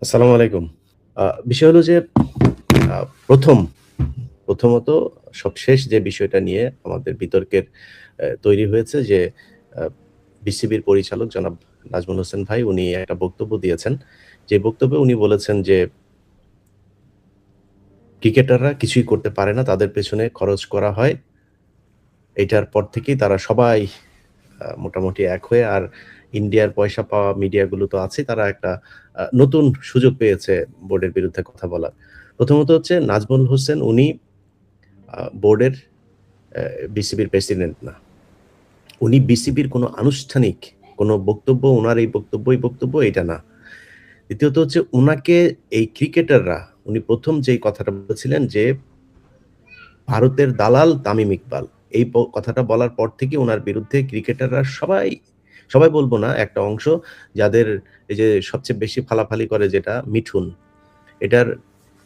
আসসালামু আলাইকুম। বিষয় হলো যে আ ১ম সবশেষ যে বিষয়টা নিয়ে আমাদের বিতর্কের তৈরি হয়েছে যে আ বিসিবির পরিচালক জনাব নাজমুল হোসেন ভাই উনি একটা বক্তব্য দিয়েছেন। যে বক্তব্যে উনি বলেছেন যে, "ক্রিকেটাররা কিছুই করতে পারে না। তাদের পেছনে খরচ করা হয়। এটার পর থেকেই তারা সবাই মোটামুটি এক হয়ে আর ইন্ডিয়ার পয়সা পাওয়া মিডিয়াগুলো তো আছেই। তারা একটা নতুন সুযোগ পেয়েছে বোর্ডের বিরুদ্ধে কথা বলার।" প্রথমত হচ্ছে নাজমুল হোসেন উনি বোর্ডের বিসিবির প্রেসিডেন্ট না। উনি বিসিবির কোনো আনুষ্ঠানিক কোনো বক্তব্য, উনার এই বক্তব্যই বক্তব্য এটা না। দ্বিতীয়ত হচ্ছে উনাকে এই ক্রিকেটাররা উনি ১ম যেই কথাটা বলেছিলেন যে, "ভারতের দালাল তামিম ইকবাল।" এই কথাটা বলার পর থেকে উনার বিরুদ্ধে ক্রিকেটাররা সবাই বলব না, একটা অংশ যাদের এই যে সবচেয়ে বেশি ফালাফালি করে যেটা মিঠুন। এটার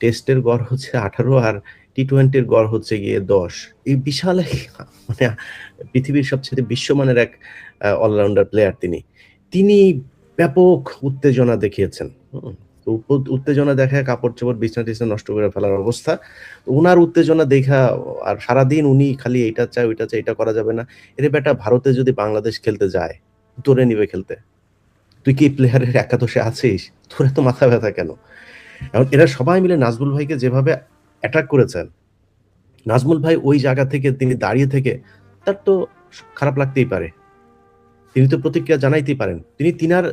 টেস্টের গড় হচ্ছে ১৮ আর টি-টোয়েন্টির গড় হচ্ছে গিয়ে ১০। এই বিশাল এক মানে পৃথিবীর সবচাইতে বিশ্বমানের এক অলরাউন্ডার প্লেয়ার তিনি। তিনি ব্যাপক উত্তেজনা দেখিয়েছেন। হুম? তো উত্তেজনা দেখায় কাপড়-চোপড় বিছনা-টিছনা নষ্ট করে ফেলার অবস্থা। উনার উত্তেজনা দেইখা আর সারাদিন উনি খালি এইটা চায়, ওইটা চায়, এটা করা যাবে না। এরে বেটা ভারতে যদি বাংলাদেশ খেলতে যায়, তোরে নিবে খেলতে। তুই কি প্লেয়ারের একাদশে আছিস? তোর এত মাথা ব্যাথা কেন? এখন এরা সবাই মিলে নাজমুল ভাইকে যেভাবে অ্যাটাক করেছেন, নাজমুল ভাই ওই জায়গা থেকে তিনি দাঁড়িয়ে থেকে তার তো খারাপ লাগতেই পারে। তিনি তো প্রতিক্রিয়া জানাইতেই পারেন।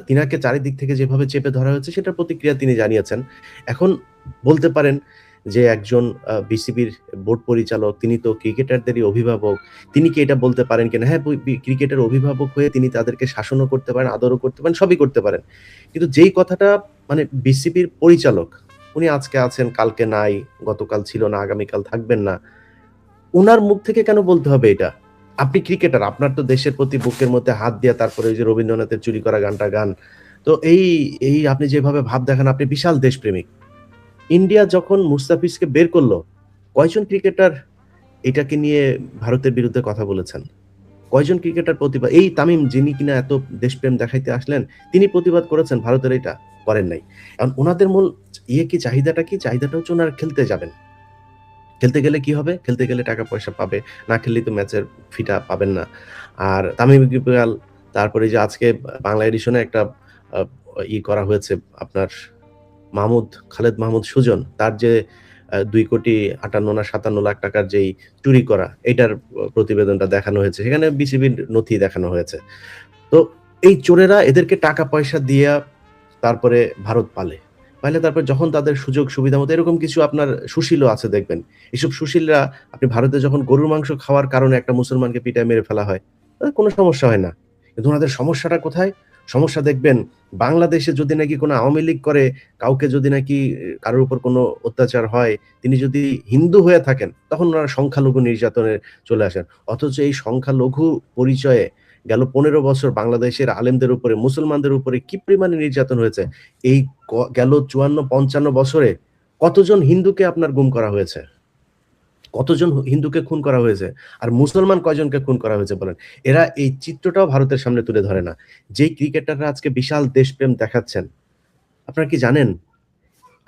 তিনাকে চারিদিক থেকে যেভাবে চেপে ধরা হয়েছে সেটার প্রতিক্রিয়া তিনি জানিয়েছেন। এখন বলতে পারেন যে একজন বিসিবির বোর্ড পরিচালক তিনি তো ক্রিকেটারদেরই অভিভাবক। তিনি কি এটা বলতে পারেন কিনা? হ্যাঁ, ক্রিকেটের অভিভাবক হয়ে তিনি তাদেরকে শাসনও করতে পারেন, আদরও করতে পারেন, সবই করতে পারেন। কিন্তু যেই কথাটা মানে বিসিবির পরিচালক, উনি আজকে আছেন, কালকে নাই, গতকাল ছিল না, আগামীকাল থাকবেন না। উনার মুখ থেকে কেন বলতে হবে এটা? আপনি ক্রিকেটার, আপনার তো দেশের প্রতি বুকের মধ্যে হাত দিয়া তারপরে ওই যে রবীন্দ্রনাথের চুরি করা গানটা গান। তো এই আপনি যেভাবে ভাব দেখান আপনি বিশাল দেশপ্রেমিক। ইন্ডিয়া যখন মুস্তাফিজকে বের করল, কয়জন ক্রিকেটার এটাকে নিয়ে ভারতের বিরুদ্ধে কথা বলেছেন? কয়জন ক্রিকেটার এই তামিম যিনি কিনা এত দেশপ্রেম দেখাইতে আসলেন, তিনি প্রতিবাদ করেছেন ভারতের এটা? করেন নাই। এখন উনাদের মূল কি চাহিদাটা কি? চাহিদাটা হচ্ছে উনারা খেলতে যাবেন। খেলতে গেলে কি হবে? খেলতে গেলে টাকা-পয়সা পাবে। না খেললেই তো ম্যাচের ফিটা পাবেন না। আর তামিম ইকবাল, তারপরে যে আজকে বাংলা এডিশনে একটা আ করা হয়েছে আপনার খালেদ মাহমুদ সুজন। তার যে ২,৫৮ না ৫৭ লাখ টাকার যেই চুরি করা, এইটার প্রতিবেদনটা দেখানো হয়েছে। সেখানে বিসিবির নথি দেখানো হয়েছে। তো এই চোরেরা এদেরকে টাকা-পয়সা দিয়া তারপরে ভারত পালে। পাইলে তারপরে যখন তাদের সুযোগ সুবিধা মতো এরকম কিছু আপনার সুশীলও আছে দেখবেন। এসব সুশীলরা আপনি ভারতে যখন গরুর মাংস খাওয়ার কারণে একটা মুসলমানকে পিটায় মেরে ফেলা হয়, তাদের কোনো সমস্যা হয় না। কিন্তু উনাদের সমস্যাটা কোথায়? সমস্যা দেখবেন বাংলাদেশে যদি নাকি কোনো আওয়ামী লীগ করে, কাউকে যদি নাকি কারোর উপর কোনো অত্যাচার হয়, তিনি যদি হিন্দু হয়ে থাকেন, তখন উনারা সংখ্যালঘু নির্যাতনে চলে আসেন। অথচ এই সংখ্যালঘু পরিচয়ে গেল ১৫ বছর বাংলাদেশের আলেমদের উপরে, মুসলমানদের উপরে কি পরিমাণে নির্যাতন হয়েছে। এই গেল ৫৪-৫৫ বছরে কতজন হিন্দুকে আপনার গুম করা হয়েছে? কতজন হিন্দুকে খুন করা হয়েছে? আর মুসলমান কয়জনকে খুন করা হয়েছে বলেন? এরা এই চিত্রটাও ভারতের সামনে তুলে ধরে না। যেই ক্রিকেটাররা আজকে বিশাল দেশপ্রেম দেখাচ্ছেন, আপনারা কি জানেন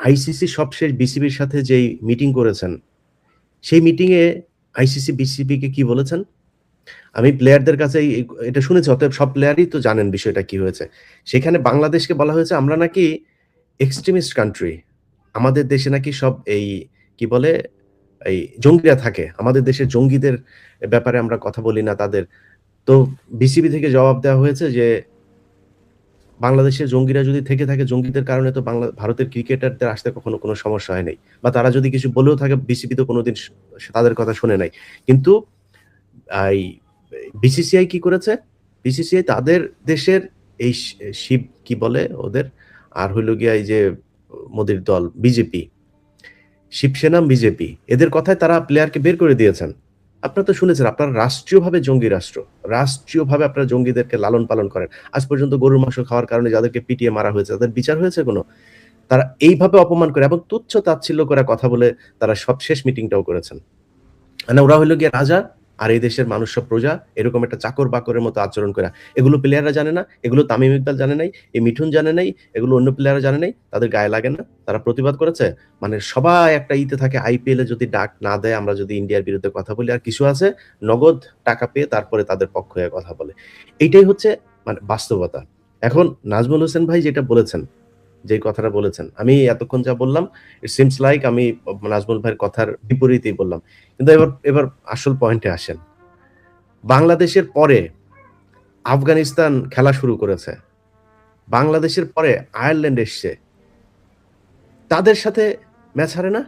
আইসিসি সবশেষ বিসিবির সাথে যেই মিটিং করেছেন, সেই মিটিংয়ে আইসিসি বিসিবিকে কি বলেছেন? আমি প্লেয়ারদের কাছে এটা শুনেছি, অতএব সব প্লেয়ারই তো জানেন বিষয়টা কি হয়েছে। সেখানে বাংলাদেশকে বলা হয়েছে আমরা নাকি এক্সট্রিমিস্ট কান্ট্রি। আমাদের দেশে নাকি সব কি বলে জঙ্গিরা থাকে। আমাদের দেশের জঙ্গিদের ব্যাপারে আমরা কথা বলি না তাদের। তো বিসিবি থেকে জবাব দেওয়া হয়েছে যে বাংলাদেশের জঙ্গিরা যদি থেকে থাকে জঙ্গিদের কারণে তো ভারতের ক্রিকেটারদের আসতে কখনো কোনো সমস্যা হয় নাই। বা তারা যদি কিছু বলেও থাকে বিসিবি তো কোনদিন তাদের কথা শোনে নাই। কিন্তু আই বিসিসিআই কি করেছে? বিসিসিআই তাদের দেশের এই শিব কি বলে ওদের? আর হইলো গিয়া এই যে মোদির দল বিজেপি, শিবসেনা, বিজেপি এদের কথায় তারা প্লেয়ারকে বের করে দিয়েছেন। আপনারা তো শুনেছেন আপনারা রাষ্ট্রীয়ভাবে জঙ্গি রাষ্ট্র। রাষ্ট্রীয়ভাবে আপনারা জঙ্গিদেরকে লালন-পালন করেন। আজ পর্যন্ত গরুর মাংস খাওয়ার কারণে যাদেরকে পিটিয়ে মারা হয়েছে তাদের বিচার হয়েছে কোনো? তারা এইভাবে অপমান করে এবং তুচ্ছ-তাচ্ছিল্য করে কথা বলে তারা সবশেষ মিটিংটাও করেছেন। মানে ওরা হইলো গিয়ে রাজা, আর এই দেশের মানুষ সব প্রজা, এরকম একটা চাকর বাকরের মতো আচরণ করা। এগুলো প্লেয়াররা জানে না, এগুলো তামিম ইকবাল জানে নাই, এই মিঠুন জানে নাই, এগুলো অন্য প্লেয়াররা জানে নাই, তাদের গায়ে লাগে না, তারা প্রতিবাদ করেছে। মানে সবাই একটা ইতে থাকে, আইপিএল এ যদি ডাক না দেয়, আমরা যদি ইন্ডিয়ার বিরুদ্ধে কথা বলি, আর কিছু আছে নগদ টাকা পেয়ে তারপরে তাদের পক্ষ হয়ে কথা বলে। এইটাই হচ্ছে মানে বাস্তবতা। এখন নাজমুল হোসেন ভাই যেটা বলেছেন, যে কথাটা বলেছেন, আমি এতক্ষণ যা বললাম ইট সিমস লাইক আমি নাজমুল ভাইয়ের কথার বিপরীতই বললাম। কিন্তু এবার আসল পয়েন্টে আসেন। বাংলাদেশের পরে আফগানিস্তান খেলা শুরু করেছে, বাংলাদেশের পরে আয়ারল্যান্ড এসছে, তাদের সাথে ম্যাচ হারে না,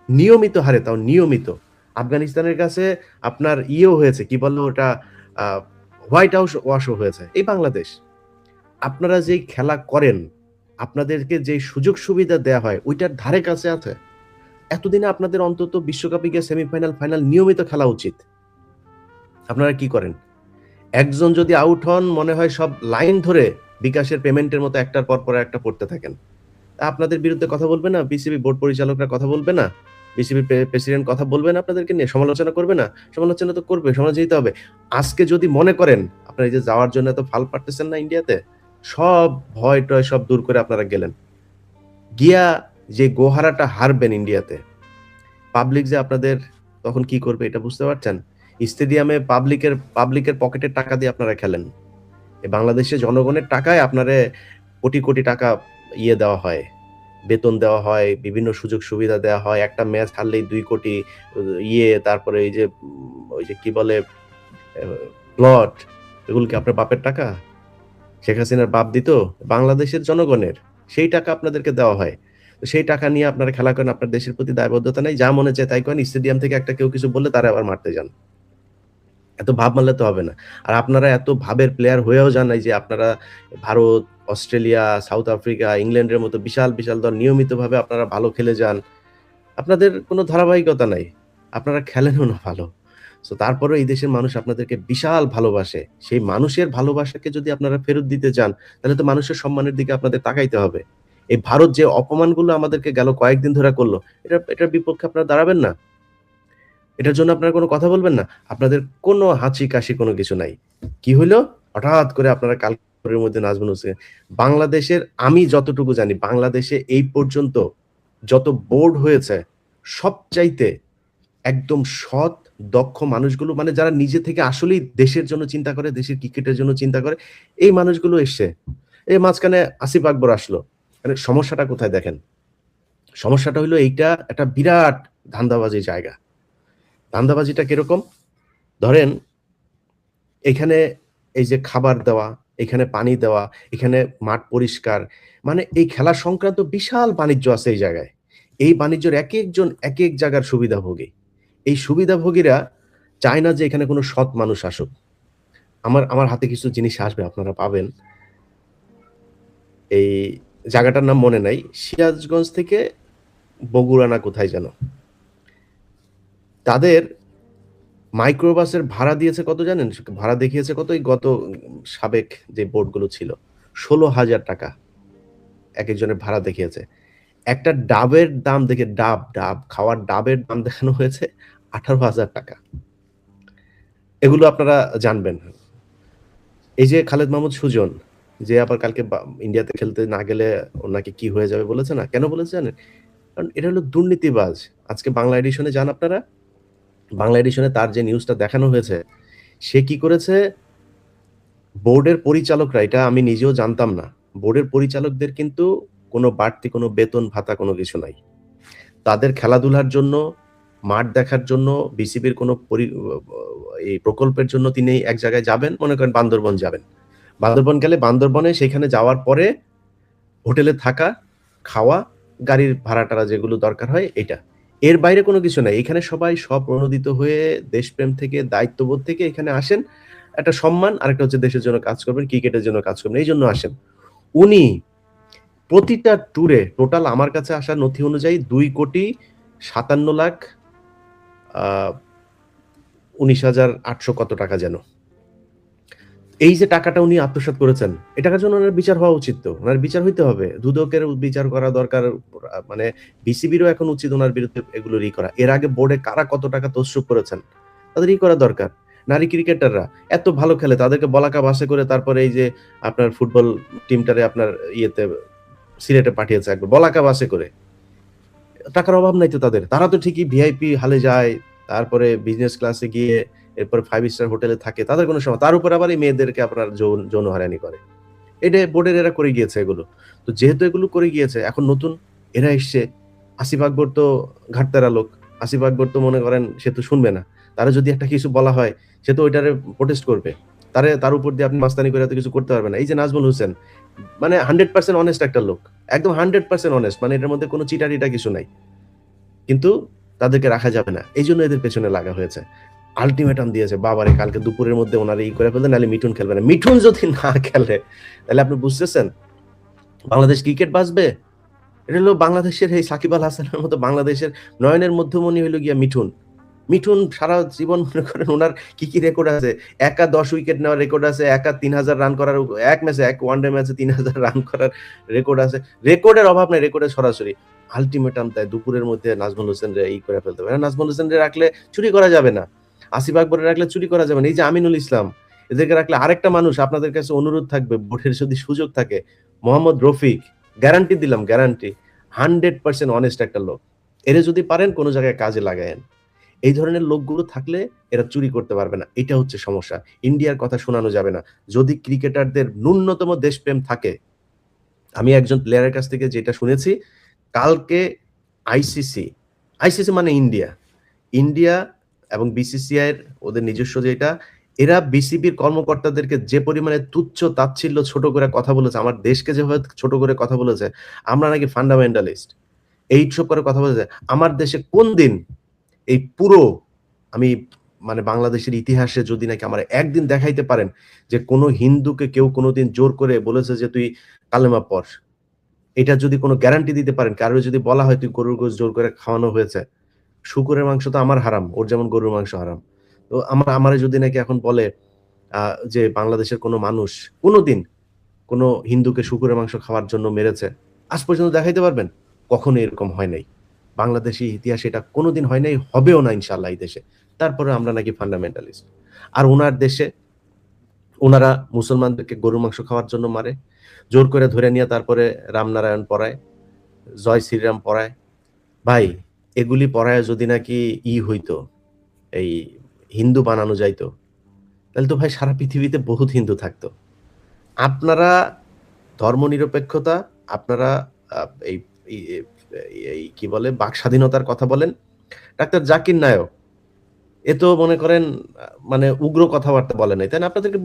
নিয়মিত হারে, তাও নিয়মিত। আফগানিস্তানের কাছে আপনার ইয়েও হয়েছে, কি বললো ওটা, হোয়াইট হাউস ওয়াশও হয়েছে। এই বাংলাদেশ, আপনারা যেই খেলা করেন, আপনাদেরকে যে সুযোগ সুবিধা দেয়া হয়, ওইটার ধারে কাছে আছে। এতদিনে আপনাদের অন্তত বিশ্বকাপে গিয়ে সেমিফাইনাল, ফাইনাল নিয়মিত খেলা উচিত। আপনারা কি করেন? একজন যদি আউট হন, মনে হয় সব লাইন ধরে বিকাশের পেমেন্টের মতো একটার পর একটা পড়তে থাকেন। আপনাদের বিরুদ্ধে কথা বলবে না? বিসিবি বোর্ড পরিচালকরা কথা বলবে না? বিসিবি প্রেসিডেন্ট কথা বলবে না আপনাদেরকে নিয়ে? সমালোচনা করবে না? সমালোচনা তো করবে, সমালোচনা যেতে হবে। আজকে যদি মনে করেন আপনারা এই যে যাওয়ার জন্য এত ফাল পারতেছেন না ইন্ডিয়াতে, সব ভয় টয় সব দূর করে আপনারা গেলেন। গিয়া যে গোহারাটা হারবেন ইন্ডিয়াতে, পাবলিক যে আপনাদের তখন কি করবে এটা বুঝতে পারছেন? স্টেডিয়ামে পাবলিকের পকেটের টাকা দিয়ে আপনারা খেলেন। বাংলাদেশে জনগণের টাকায় আপনারে কোটি কোটি টাকা ইয়ে দেওয়া হয়, বেতন দেওয়া হয়, বিভিন্ন সুযোগ সুবিধা দেওয়া হয়। একটা ম্যাচ হারলেই 2 কোটি ইয়ে, তারপরে এই যে ওই যে কি বলে প্লট, এগুলো কি আপনার বাপের টাকা? শেখ হাসিনার বাপ দিত? বাংলাদেশের জনগণের সেই টাকা আপনাদেরকে দেওয়া হয়। সেই টাকা নিয়ে আপনারা খেলা করেন, আপনার দেশের প্রতি দায়বদ্ধতা নাই, যা মনে চায় তাই করেন। স্টেডিয়াম থেকে একটা কেউ কিছু বললে তারা আবার মারতে যান। এত ভাব মারলে তো হবে না। আর আপনারা এত ভাবের প্লেয়ার হয়েও যান নাই যে আপনারা ভারত, অস্ট্রেলিয়া, সাউথ আফ্রিকা, ইংল্যান্ডের মতো বিশাল বিশাল দল নিয়মিতভাবে আপনারা ভালো খেলে যান। আপনাদের কোনো ধারাবাহিকতা নাই, আপনারা খেলেনও না ভালো। সো তারপরেও এই দেশের মানুষ আপনাদেরকে বিশাল ভালোবাসে। সেই মানুষের ভালোবাসাকে যদি আপনারা ফেরত দিতে চান, তাহলে তো মানুষের সম্মানের দিকে আপনাদের তাকাইতে হবে। এই ভারত যে অপমানগুলো আমাদেরকে গেল কয়েকদিন ধরে করলো, এটার বিপক্ষে আপনারা দাঁড়াবেন না? এটার জন্য আপনারা কোনো কথা বলবেন না? আপনাদের কোনো হাঁচি-কাশি কোনো কিছু নাই। কি হইলো? হঠাৎ করে আপনারা কালকের মধ্যে নাজমুল হোসেন, বাংলাদেশের, আমি যতটুকু জানি বাংলাদেশে এই পর্যন্ত যত বোর্ড হয়েছে, সবচাইতে একদম সৎ, দক্ষ মানুষগুলো, মানে যারা নিজে থেকে আসলেই দেশের জন্য চিন্তা করে, দেশের ক্রিকেটের জন্য চিন্তা করে, এই মানুষগুলো এসছে। এই মাঝখানে আসিফ আকবর আসলো। মানে সমস্যাটা কোথায় দেখেন? সমস্যাটা হইলো এইটা একটা বিরাট ধান্দাবাজির জায়গা। ধান্দাবাজিটা কিরকম? ধরেন এখানে এই যে খাবার দেওয়া, এখানে পানি দেওয়া, এখানে মাঠ পরিষ্কার, মানে এই খেলা সংক্রান্ত বিশাল বাণিজ্য আছে এই জায়গায়। এই বাণিজ্যের একেকজন একেক জায়গার সুবিধাভোগী। এই সুবিধাভোগীরা চায় না যে এখানে কোনো সৎ মানুষ আসুক। আমার হাতে কিছু জিনিস আসবে, আপনারা পাবেন। এই জায়গাটার নাম মনে নাই। সিরাজগঞ্জ থেকে বগুড়া না কোথায় যেন। তাদের মাইক্রোবাসের ভাড়া দিয়েছে কত জানেন? ভাড়া দেখিয়েছে কত? এই গত সাবেক যে বোর্ডগুলো ছিল, ১৬,০০০ টাকা একেকজনের ভাড়া দেখিয়েছে। একটা ডাবের দাম দেখে, ডাব খাওয়ার ডাবের দাম দেখানো হয়েছে ১৮,০০০ টাকা। এগুলো আপনারা জানবেন। এই যে খালেদ মাহমুদ সুজন, যে আবার কালকে ইন্ডিয়াতে খেলতে না গেলে ওর নাকি কি হয়ে যাবে বলেছে না? কেন বলেছে জানেন? কারণ এটা হলো দুর্নীতিবাজ। আজকে বাংলা এডিশনে যান আপনারা, বাংলা এডিশনে তার যে নিউজটা দেখানো হয়েছে, সে কি করেছে, বোর্ডের পরিচালকরা, এটা আমি নিজেও জানতাম না, বোর্ডের পরিচালকদের কিন্তু কোনো বাড়তি কোনো বেতন ভাতা কোনো কিছু নাই। তাদের খেলাধুলার জন্য, মাঠ দেখার জন্য, বিসিবির কোনো এই প্রকল্পের জন্য তিনি এক জায়গায় যাবেন, মনে করেন বান্দরবন যাবেন। বান্দরবন গেলে বান্দরবনে সেখানে যাওয়ার পরে হোটেলে থাকা, খাওয়া, গাড়ির ভাড়া-টাড়া যেগুলো দরকার হয় এটা। এর বাইরে কোনো কিছু নাই। এখানে সবাই স্বপ্রণোদিত হয়ে দেশপ্রেম থেকে, দায়িত্ববোধ থেকে এখানে আসেন। একটা সম্মান, আরেকটা হচ্ছে দেশের জন্য কাজ করবেন, ক্রিকেটের জন্য কাজ করবেন। এইজন্য আসেন। উনি প্রতিটা ট্যুরে টোটাল আমার কাছে আসা নথি অনুযায়ী ২,৫৭,০০,০০০ আ ১৯,৮০০ কত টাকা যেন। এই যে টাকাটা উনি আত্মসাৎ করেছেন, এই টাকার জন্য উনার বিচার হওয়া উচিত তো। উনার বিচার হইতে হবে। দুদকের বিচার করা দরকার। মানে বিসিবিরও এখন উচিত উনার বিরুদ্ধে এগুলো করা। এর আগে বোর্ডে কারা কত টাকা তছরূপ করেছেন, তাদের করা দরকার। নারী ক্রিকেটাররা এত ভালো খেলে, তাদেরকে বলাকা বাসে করে তারপরে এই যে আপনার ফুটবল টিমটারে আপনার ইয়েতে সিলেটে পাঠিয়েছে একবার বলাকা বাসে করে। টাকার অভাব নাই তো তাদের। তারা তো ঠিকই ভিআইপি হলে যায়, তারপরে বিজনেস ক্লাসে গিয়ে এরপর 5 স্টার হোটেলে থাকে। তাদের কোনো তার উপর আবার এই মেয়েদেরকে আপনার যৌন হয়রানি করে। এটা বোর্ডের এরা করে গিয়েছে এগুলো। তো যেহেতু এগুলো করে গিয়েছে, এখন নতুন এরা এসছে। আসিফ আকবর তো ঘাটতেরা লোক। আসিফ আকবর তো মনে করেন সে তো শুনবে না। তারে যদি একটা কিছু বলা হয়, সে তো ওইটারে প্রোটেস্ট করবে। তার উপর দিয়ে আপনি মাস্তানি করে এত কিছু করতে পারবেন না। এই যে নাজমুল হোসেন, মানে 100% অনেস্ট একটা লোক। একদম 100% অনেস্ট। মানে এটার মধ্যে কোনো চিটা-টিটা কিছু নাই। কিন্তু তাদেরকে রাখা যাবে না। এইজন্য এদের পেছনে লাগা হয়েছে। আল্টিমেটাম দিয়েছে, বাবারে কালকে দুপুরের মধ্যে উনারা করে ফেলবেন, নাহলে মিঠুন খেলবে না। মিঠুন যদি না খেলে, তাহলে আপনি বুঝতেছেন বাংলাদেশ ক্রিকেট বাঁচবে? এটা হলো বাংলাদেশের এই সাকিব আল হাসানের মতো বাংলাদেশের নয়নের মধ্যমণি হইলো গিয়া মিঠুন। মিঠুন সারা জীবন মনে করেন উনার কি রেকর্ড আছে? একা ১০ উইকেট নেওয়ার রেকর্ড আছে, একা ৩,০০০ রান করার এক ম্যাচে এক ওয়ানডে ম্যাচে ৩,০০০ রান করার রেকর্ড আছে। রেকর্ডের অভাব নাই, রেকর্ডের সরাসরি। আল্টিমেটাম দেয় দুপুরের মধ্যে নাজমুল হোসেনরে করে ফেলতে হবে। নাজমুল হোসেনরে রাখলে চুরি করা যাবে না। আসিফ আকবরে রাখলে চুরি করা যাবে না। এই যে আমিনুল ইসলাম, এদেরকে রাখলে আরেকটা মানুষ আপনাদের কাছে অনুরোধ থাকবে, বোর্ডের যদি সুযোগ থাকে, মোহাম্মদ রফিক, গ্যারান্টি দিলাম, গ্যারান্টি 100% অনেস্ট একটা লোক। এরে যদি পারেন কোন জায়গায় কাজে লাগায়েন। এই ধরনের লোকগুলো থাকলে এরা চুরি করতে পারবে না। এটা হচ্ছে সমস্যা। ইন্ডিয়ার কথা শোনানো যাবে না। যদি ক্রিকেটারদের ন্যূনতম দেশপ্রেম থাকে, আমি একজন প্লেয়ারের কাছ থেকে যেটা শুনেছি, কালকে আইসিসি, আইসিসি মানে ইন্ডিয়া, ইন্ডিয়া এবং বিসিসিআই এর ওদের নিজস্ব যেটা, এরা বিসিবির কর্মকর্তাদেরকে যে পরিমাণে তুচ্ছ তাচ্ছিল্য ছোট করে কথা বলেছে, আমার দেশকে যেভাবে ছোট করে কথা বলেছে, আমরা নাকি ফান্ডামেন্টালিস্ট, এইসব করে কথা বলেছে। আমার দেশে কোন দিন এই পুরো আমি মানে বাংলাদেশের ইতিহাসে যদি নাকি আমার একদিন দেখাইতে পারেন যে কোন হিন্দুকে কেউ কোনদিন জোর করে বলেছে যে তুই কালেমা পড়। এটা যদি কোন গ্যারান্টি দিতে পারেন, কারো যদি বলা হয় তুই গরুর গোশত জোর করে খাওয়ানো হয়েছে। শুকরের মাংস তো আমার হারাম, ওর যেমন গরুর মাংস হারাম। তো আমারে যদি নাকি এখন বলে আ যে বাংলাদেশের কোন মানুষ কোনদিন কোন হিন্দুকে শুকরের মাংস খাওয়ার জন্য মেরেছে, আজ পর্যন্ত দেখাইতে পারবেন? কখনো এরকম হয় নাই। বাংলাদেশী ইতিহাসে এটা কোনদিন হয় নাই, হবেও না ইনশাআল্লাহ এই দেশে। তারপরেও আমরা নাকি ফান্ডামেন্টালিস্ট। আর উনার দেশে উনারা মুসলমানদেরকে গরুর মাংস খাওয়ার জন্য মারে। জোর করে ধরে নিয়ে তারপরে রামনারায়ণ পড়ায়, জয় শ্রীরাম পড়ায়। ভাই, এগুলি পড়ায় যদি নাকি হইতো, এই হিন্দু বানানো যাইতো, তাহলে তো ভাই সারা পৃথিবীতে বহুত হিন্দু থাকতো। আপনারা ধর্মনিরপেক্ষতা, আপনারা আ এই এই এই কি বলে বাক স্বাধীনতার কথা বলেন। ডাক্তার জাকির নায়ক এ তো মনে করেন মানে উগ্র কথাবার্তা বলে নাই। তাই না? আপনাদেরকে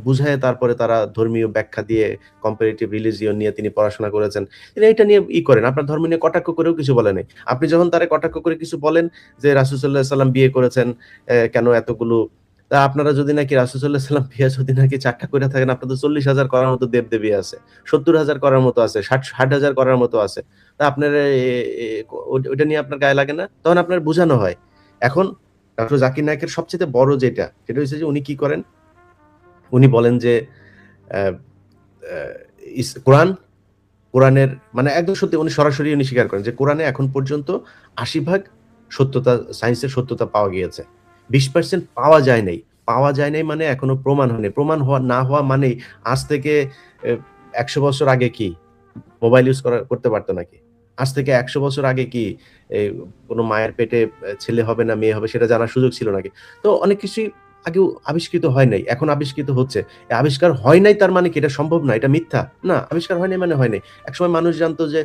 বুঝায়ে তারপরে তারা ধর্মীয় ব্যাখ্যা দিয়ে কম্পারেটিভ রিলিজিয়ন নিয়ে তিনি পড়াশোনা করেছেন। তিনি এটা নিয়ে করেন। আপনার ধর্ম নিয়ে কটাক্ষ করেও কিছু বলে নাই। আপনি যখন তারে কটাক্ষ করে কিছু বলেন যে রাসূল সাল্লাল্লাহু আলাইহি সাল্লাম বিয়ে করেছেন, কেন এতগুলো, তা আপনারা যদি নাকি রাসূল সাল্লাল্লাহু আলাইহি সাল্লাম বিয়ে যদি নাকি ৪ টা কইরা থাকেন, আপনাদের ৪০,০০০ করার মতো দেব-দেবী আছে। ৭০,০০০ করার মতো আছে, ৬০,০০০ করার মতো আছে। তা আপনার এ এ ওইটা নিয়ে আপনার গায়ে লাগে না? তখন আপনার বুঝানো হয়। এখন ডক্টর জাকির নায়েকের সবচাইতে বড় সেটা হচ্ছে যে উনি কি করেন? উনি বলেন যে অ্যা অ্যা কোরআনের মানে একদম সত্যি উনি সরাসরি স্বীকার করেন যে কোরআনে এখন পর্যন্ত ৮০% সত্যতা, সায়েন্সের সত্যতা পাওয়া গিয়েছে। ২০% পাওয়া যায় নাই। পাওয়া যায় নাই মানে এখনো প্রমাণ হয়নি। প্রমাণ না হওয়া মানেই আজ থেকে এ ১০০ বছর আগে কি মোবাইল ইউজ করতে পারত নাকি? আজ থেকে ১০০ বছর আগে কি এই কোন মায়ের পেটে ছেলে হবে না মেয়ে হবে সেটা জানার সুযোগ ছিল নাকি? তো অনেক কিছুই আগেও আবিষ্কৃত হয় নাই। এখন আবিষ্কৃত হচ্ছে। এই আবিষ্কার হয় নাই তার মানে কি এটা সম্ভব না? এটা মিথ্যা? না, আবিষ্কার হয় নাই মানে হয় নাই। একসময় মানুষ জানতো যে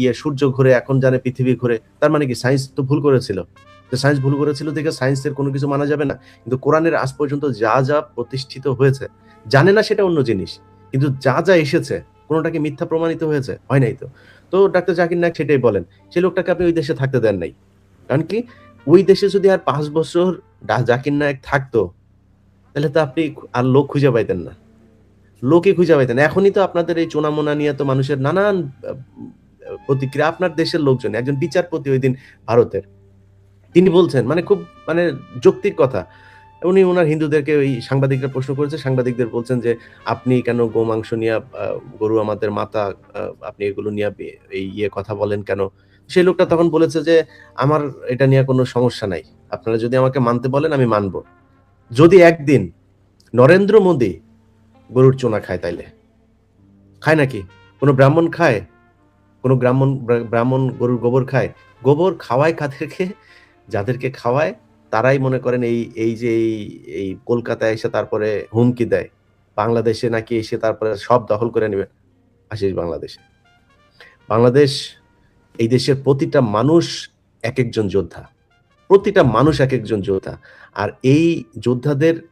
এই সূর্য ঘুরে, এখন জানে পৃথিবী ঘুরে। তার মানে কি সায়েন্স তো ভুল করেছিল। তো সায়েন্স ভুল করেছিল দেখে সায়েন্সের কোন কিছু মানা যাবে না। কিন্তু কোরআনের আজ পর্যন্ত যা প্রতিষ্ঠিত হয়েছে, জানে না সেটা অন্য জিনিস। কিন্তু যা এসেছে কোনটা কি মিথ্যা প্রমাণিত হয়েছে? হয় নাই তো। তো ডাক্তার জাকির নায়েক সেটাই বলেন। সেই লোকটাকে আপনি ওই দেশে থাকতে দেন নাই। কারণ কি? ওই দেশে যদি আর ৫ বছর জাকির নায়েক থাকতো, তাহলে তো আপনি আর লোক খুঁজে পাইতেন না। লোকই খুঁজে পাইতেন না। এখনই তো আপনাদের এই চুনামুনা নিয়ে তো মানুষের নানান আ প্রতিক্রিয়া। আপনার দেশের লোকজন, একজন বিচারপতি ঐদিন ভারতের। তিনি বলছেন মানে খুব মানে যৌক্তিক কথা। উনি উনার হিন্দুদেরকে ওই সাংবাদিকরা প্রশ্ন করেছে। সাংবাদিকদের বলছেন যে, "আপনি কেন গোমাংস নিয়া গরু আমাদের মাতা, আ আপনি এগুলো নিয়া এই কথা বলেন কেন?" সেই লোকটা তখন বলেছে যে, "আমার এটা নিয়ে কোনো সমস্যা নাই। আপনারা যদি আমাকে মানতে বলেন আমি মানব। যদি একদিন নরেন্দ্র মোদী গরুর চোনা খায় তাইলে। খায় নাকি? কোন ব্রাহ্মণ খায়? কোন ব্রাহ্মণ গরুর গোবর খায়? গোবর খাওয়ায় কাদেরকে? যাদেরকে খাওয়ায় তারাই মনে করেন এই যে এই কলকাতায় এসে তারপরে হুমকি দেয়। বাংলাদেশে নাকি এসে তারপরে সব দখল করে নিবে। আসিস বাংলাদেশে। বাংলাদেশ এই দেশের প্রতিটা মানুষ একেকজন যোদ্ধা। প্রতিটা মানুষ একেকজন যোদ্ধা। আর এই যোদ্ধাদের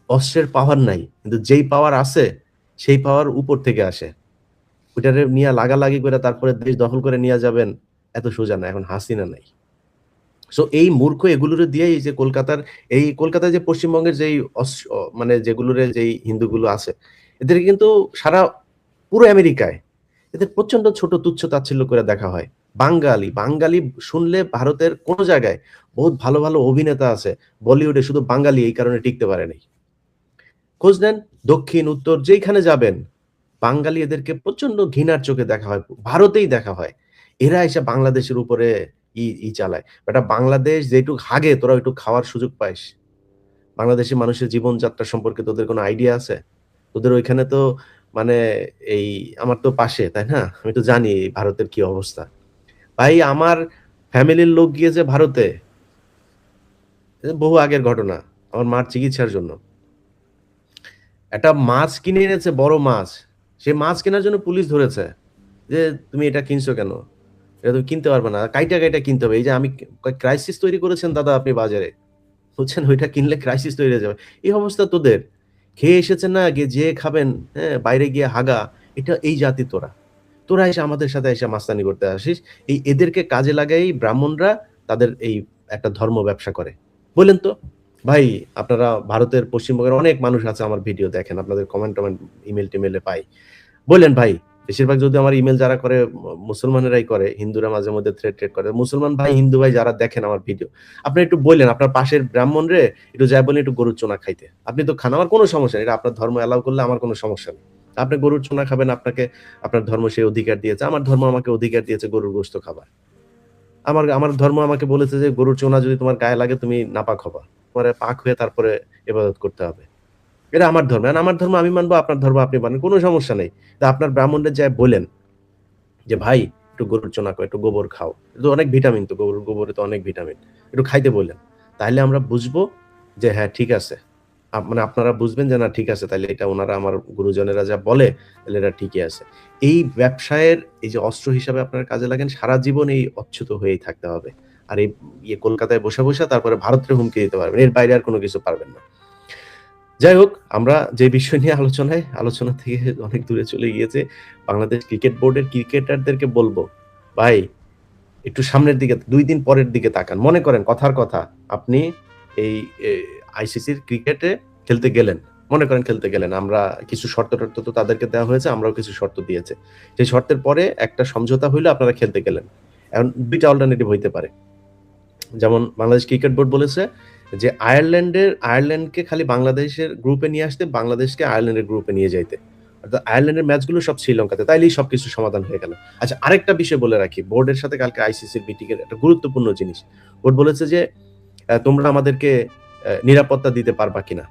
অস্ত্রের পাওয়ার নাই। কিন্তু যেই পাওয়ার আছে, সেই পাওয়ার উপর থেকে আসে। ওইটারে নিয়া লাগালাগি করে তারপরে দেশ দখল করে নিয়া যাবেন, এত সোজা না। এখন হাসিনা নাই। সো এই মূর্খ এগুলোরে দিয়েই এই যে কলকাতায় যে পশ্চিমবঙ্গের যেই মানে যেগুলোরে যেই হিন্দুগুলো আছে, এদের কিন্তু সারা পুরো আমেরিকায় এদের প্রচন্ড ছোট তুচ্ছ-তাচ্ছিল্য করে দেখা হয়। বাঙালি শুনলে ভারতের কোন জায়গায় বহুত ভালো, ভালো অভিনেতা আছে। বলিউডে শুধু বাঙালি এই কারণে টিকতে পারে নাই। খোঁজ নেন দক্ষিণ, উত্তর যেইখানে যাবেন, বাঙালি এদেরকে প্রচন্ড ঘৃণার চোখে দেখা হয়। ভারতেই দেখা হয়। এরা এসে বাংলাদেশের উপরে চালায়। বেটা বাংলাদেশ যেটুক হাগে তোরা ওইটুক খাওয়ার সুযোগ পাইস। বাংলাদেশের মানুষের জীবনযাত্রা সম্পর্কে তোদের কোনো আইডিয়া আছে? তোদের ওইখানে তো মানে এই আমার তো পাশে, তাই না? আমি তো জানি ভারতের কি অবস্থা। ভাই আমার ফ্যামিলির লোক গিয়েছে ভারতে। বহু আগের ঘটনা। আমার মার চিকিৎসার জন্য। একটা মাছ কিনে এনেছে, বড় মাছ। সে মাছ কেনার জন্য পুলিশ ধরেছে। যে, "তুমি এটা কিনছো কেন? এটা তুমি কিনতে পারবে না। কাইটা কিনতে হবে।" এই যে আমি ক্রাইসিস তৈরি করেছেন দাদা আপনি বাজারে। বুঝছেন? ওইটা কিনলে ক্রাইসিস তৈরি হয়ে যাবে। এই অবস্থা তোদের। খেয়ে এসেছেন না, যেয়ে খাবেন, হ্যাঁ? বাইরে গিয়ে হাগা। এই জাতি তোরা। তোরা এসে আমাদের সাথে এসে মাস্তানি করতে আসিস। এদেরকে কাজে লাগাই ব্রাহ্মণরা তাদের এই একটা ধর্ম ব্যবসা করে। বললেন তো? ভাই আপনারা ভারতের পশ্চিমবঙ্গের অনেক মানুষ আছে আমার ভিডিও দেখেন। আপনাদের কমেন্ট-টমেন্ট ইমেইলে পাই। বললেন ভাই, বেশিরভাগ যদি আমার ইমেইল যারা করে মুসলমানেরাই করে, হিন্দুরা মাঝে মধ্যে থ্রেড করে। মুসলমান ভাই, হিন্দু ভাই যারা দেখেন আমার ভিডিও, আপনি একটু বললেন আপনার পাশের ব্রাহ্মণরে একটু যায়া বলেন একটু গরুর চোনা খাইতে। আপনি তো খান, আমার কোনো সমস্যা নেই। এটা আপনার ধর্ম এলাও করলে আমার কোনো সমস্যা নেই। আপনি গরুর চোনা খাবেন, আপনার ধর্ম সেই অধিকার দিয়েছে। আমার ধর্ম আমাকে অধিকার দিয়েছে গরুর গোশত খাবার। আমার ধর্ম আমাকে বলেছে যে গরুর চোনা যদি তোমার গায়ে লাগে তুমি নাপাক হবা। তোমারে পাক হয়ে তারপরে ইবাদত করতে হবে। এটা আমার ধর্ম। আর আমার ধর্ম আমি মানবো, আপনার ধর্ম আপনি মানেন। কোনো সমস্যা নেই। তা আপনার ব্রাহ্মণদের যায়া বলেন যে, "ভাই একটু গরুর চোনা খাও, একটু গোবর খাও। এটা তো অনেক ভিটামিন তো গরুর গোবরে তো অনেক ভিটামিন। একটু খাইতে বললেন।" তাইলে আমরা বুঝবো যে হ্যাঁ, ঠিক আছে। মানে আপনারা বুঝবেন যে না ঠিক আছে তাইলে এটা উনারা আমার গুরুজনেরা যা বলে তাইলে এটা ঠিকই আছে। এই ব্যবসায়ের এই যে অস্ত্র হিসাবে আপনারা কাজে লাগেন সারা জীবন এই অচ্যুত হয়েই থাকতে হবে। আর এই কলকাতায় বসা তারপরে ভারতের হুমকি দিতে পারবেন। এর বাইরে আর কোনো কিছু পারবেন না। যাই হোক, আমরা যে বিষয় নিয়ে আলোচনা থেকে অনেক দূরে চলে গিয়েছে। বাংলাদেশ ক্রিকেট বোর্ডের ক্রিকেটারদেরকে বলব, ভাই একটু সামনের দিকে ২ দিন পরের দিকে তাকান। মনে করেন কথার কথা, আপনি এই এ আইসিসির ক্রিকেটে খেলতে গেলেন। মনে করেন খেলতে গেলেন। আমরা কিছু শর্ত-টর্ত তো তাদেরকে দেওয়া হয়েছে, আমরাও কিছু শর্ত দিয়েছে। সেই শর্তের পরে একটা সমঝোতা হইলো আপনারা খেলতে গেলেন। এখন ২ টা অল্টারনেটিভ হইতে পারে। যেমন বাংলাদেশ ক্রিকেট বোর্ড বলেছে যে আয়ারল্যান্ডকে খালি বাংলাদেশের গ্রুপে নিয়ে আসতে, বাংলাদেশকে আয়ারল্যান্ডের গ্রুপে নিয়ে যাইতে। অর্থাৎ আয়ারল্যান্ডের ম্যাচগুলো সব শ্রীলঙ্কাতে। তাইলেই সবকিছু সমাধান হয়ে গেল। আচ্ছা আরেকটা বিষয় বলে রাখি। বোর্ডের সাথে কালকে আইসিসির মিটিং এর একটা গুরুত্বপূর্ণ জিনিস। বোর্ড বলেছে যে, তোমরা আমাদেরকে নিরাপত্তা দিতে পারবা কিনা?"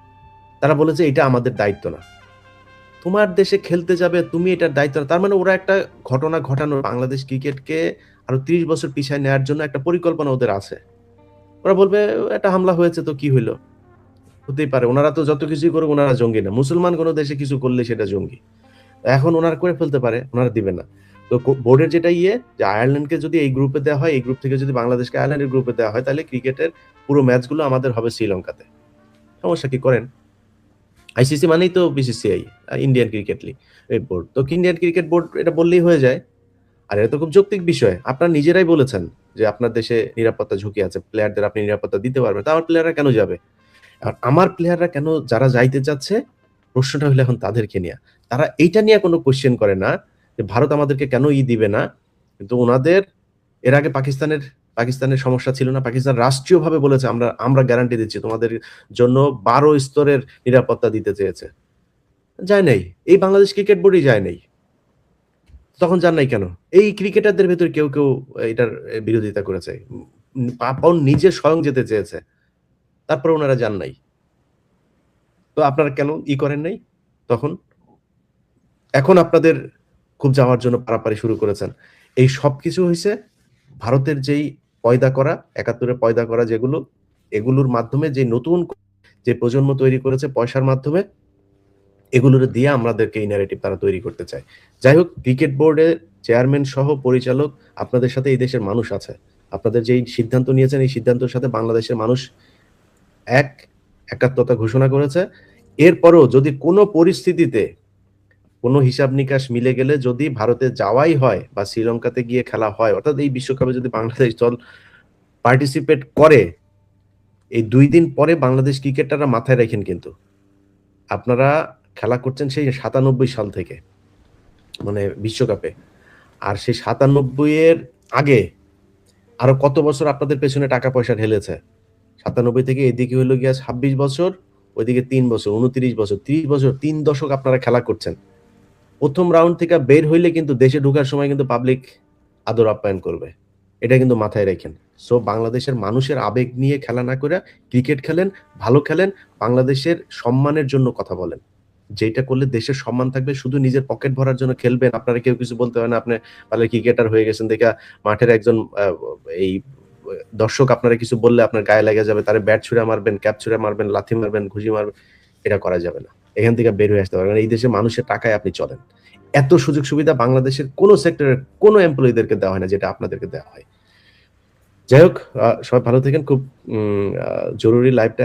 তারা বলেছে, "এটা আমাদের দায়িত্ব না।" তোমার দেশে খেলতে যাবে, তুমি এটার দায়িত্ব না। তার মানে ওরা একটা ঘটনা ঘটানোর বাংলাদেশ ক্রিকেটকে আরো ৩০ বছর পিছায় নেয়ার জন্য একটা পরিকল্পনা ওদের আছে। ওরা বলবে, "একটা হামলা হয়েছে তো কি হইল?" হতেই পারে। উনারা তো যত কিছুই করুক উনারা জঙ্গি না। মুসলমান কোন দেশে কিছু করলে সেটা জঙ্গি। এখন উনারা করে ফেলতে পারে, উনারা দিবে না। তো বোর্ডের যেটা যে আয়ারল্যান্ডকে যদি এই গ্রুপে দেওয়া হয়, এই গ্রুপ থেকে যদি বাংলাদেশকে আয়ারল্যান্ডের গ্রুপে দেওয়া হয়, তাহলে ক্রিকেটের পুরো ম্যাচগুলো আমাদের হবে শ্রীলঙ্কাতে। সমস্যা কি করেন? আইসিসি মানেই তো BCCI, Indian cricket league board. তো ইন্ডিয়ান ক্রিকেট বোর্ড এটা বললেই হয়ে যায়। আর এটা তো খুব যৌক্তিক বিষয়। আপনারা নিজেরাই বলেছেন যে আপনার দেশে নিরাপত্তা ঝুঁকি আছে। প্লেয়ারদের আপনি নিরাপত্তা দিতে পারবেন। তো আমার প্লেয়াররা কেন যাবে? আর আমার প্লেয়াররা কেন যারা যাইতে চাচ্ছে, প্রশ্নটা হইলো এখন তাদেরকে নিয়া। তারা এইটা নিয়ে কোনো কোয়েশ্চেন করে না যে ভারত আমাদেরকে কেন দিবে না। কিন্তু উনাদের এর আগে পাকিস্তানের সমস্যা ছিল না। পাকিস্তান রাষ্ট্রীয়ভাবে বলেছে আমরা গ্যারান্টি দিচ্ছি তোমাদের জন্য ১২ স্তরের নিরাপত্তা দিতে চেয়েছে। যায় নাই। এই বাংলাদেশ ক্রিকেট বোর্ডই যায় নাই। তখন যান নাই কেন? এই ক্রিকেটারদের ভেতরে কেউ এটার বিরোধিতা করেছে। পাপন নিজে স্বয়ং যেতে চেয়েছে। তারপরে উনারা যান নাই। তো আপনারা কেন করেন নাই তখন? এখন আপনাদের খুব যাওয়ার জন্য পারাপারি শুরু করেছেন। এই সবকিছু হইছে ভারতের যেই পয়দা করা, ৭১ এ পয়দা করা যেগুলো, এগুলোর মাধ্যমে যে নতুন যে প্রজন্ম তৈরি করেছে পয়সার মাধ্যমে, এগুলোরে দিয়ে আমাদেরকে এই ন্যারেটিভ তারা তৈরি করতে চায়। যাই হোক, ক্রিকেট বোর্ডের চেয়ারম্যান সহ পরিচালক আপনাদের সাথে এই দেশের মানুষ আছে। আপনাদের যেই সিদ্ধান্ত নিয়েছেন, এই সিদ্ধান্তের সাথে বাংলাদেশের মানুষ একাত্মতা ঘোষণা করেছে। এরপরেও যদি কোনো পরিস্থিতিতে কোনো হিসাব নিকাশ মিলে গেলে যদি ভারতে যাওয়াই হয় বা শ্রীলঙ্কাতে গিয়ে খেলা হয়, অর্থাৎ এই বিশ্বকাপে যদি বাংলাদেশ দল পার্টিসিপেট করে, এই ২ দিন পরে বাংলাদেশ ক্রিকেটাররা মাথায় রাখেন কিন্তু। আপনারা খেলা করছেন সেই ৯৭ সাল থেকে, মানে বিশ্বকাপে। আর সেই ৯৭ এর আগে আরো কত বছর আপনাদের পেছনে টাকা পয়সা ঢেলেছে। ৯৭ থেকে এদিকে হইলো গিয়া ২৬ বছর, ওইদিকে ৩ বছর, ২৯ বছর, ৩০ বছর, ৩ দশক আপনারা খেলা করছেন। ১ম রাউন্ড থেকে বের হইলে কিন্তু দেশে ঢোকার সময় কিন্তু পাবলিক আদর আপ্যায়ন করবে। এটা কিন্তু মাথায় রাইখেন। সো বাংলাদেশের মানুষের আবেগ নিয়ে খেলা না কইরা ক্রিকেট খেলেন, ভালো খেলেন, বাংলাদেশের সম্মানের জন্য কথা বলেন। যেইটা করলে দেশের সম্মান থাকবে। শুধু নিজের পকেট ভরার জন্য খেলবেন, আপনারা কেউ কিছু বলতে হয় না। আপনি পারলে ক্রিকেটার হয়ে গেছেন দেইখা মাঠের একজন এই দর্শক আপনারা কিছু বললে আপনার গায়ে লেগে যাবে। তারে ব্যাট ছুঁড়া মারবেন, ক্যাপ ছুঁড়া মারবেন, লাথি মারবেন, ঘুষি মারবেন। এটা করা যাবে না। এখান থেকে বের হয়ে আসতে পারবেন। এই দেশের মানুষের টাকায় আপনি চলেন। এত সুযোগ সুবিধা বাংলাদেশের কোন সেক্টরের কোন এমপ্লয়িদেরকে দেওয়া হয় না যেটা আপনাদেরকে দেওয়া হয়। যাই হোক, সবাই ভালো থাকেন। খুব জরুরি লাইভটা